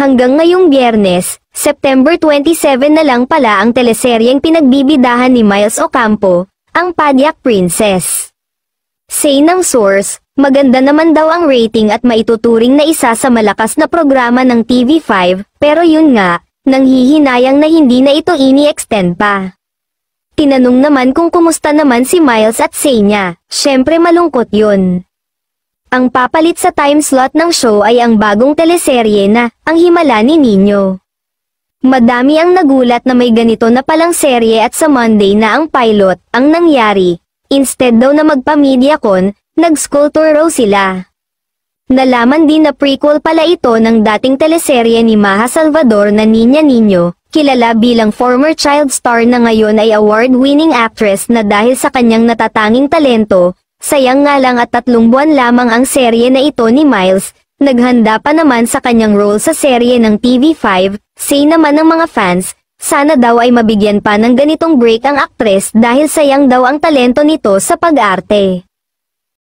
Hanggang ngayong Biyernes, September 27 na lang pala ang teleseryeng pinagbibidahan ni Miles Ocampo, ang Padyak Princess. Say ng source, maganda naman daw ang rating at maituturing na isa sa malakas na programa ng TV5, pero yun nga, nanghihinayang na hindi na ito ini-extend pa. Tinanong naman kung kumusta naman si Miles at Say niya, syempre malungkot yun. Ang papalit sa time slot ng show ay ang bagong teleserye na, Ang Himala ni Nino. Madami ang nagulat na may ganito na palang serye at sa Monday na ang pilot, ang nangyari. Instead daw na magpa-mediacon, nag-school tour raw sila. Nalaman din na prequel pala ito ng dating teleserye ni Maja Salvador na Niña Niño, kilala bilang former child star na ngayon ay award-winning actress na dahil sa kanyang natatanging talento. Sayang nga lang at 3 buwan lamang ang serye na ito ni Miles, naghanda pa naman sa kanyang role sa serye ng TV5, say naman ng mga fans, sana daw ay mabigyan pa ng ganitong break ang aktres dahil sayang daw ang talento nito sa pag-arte.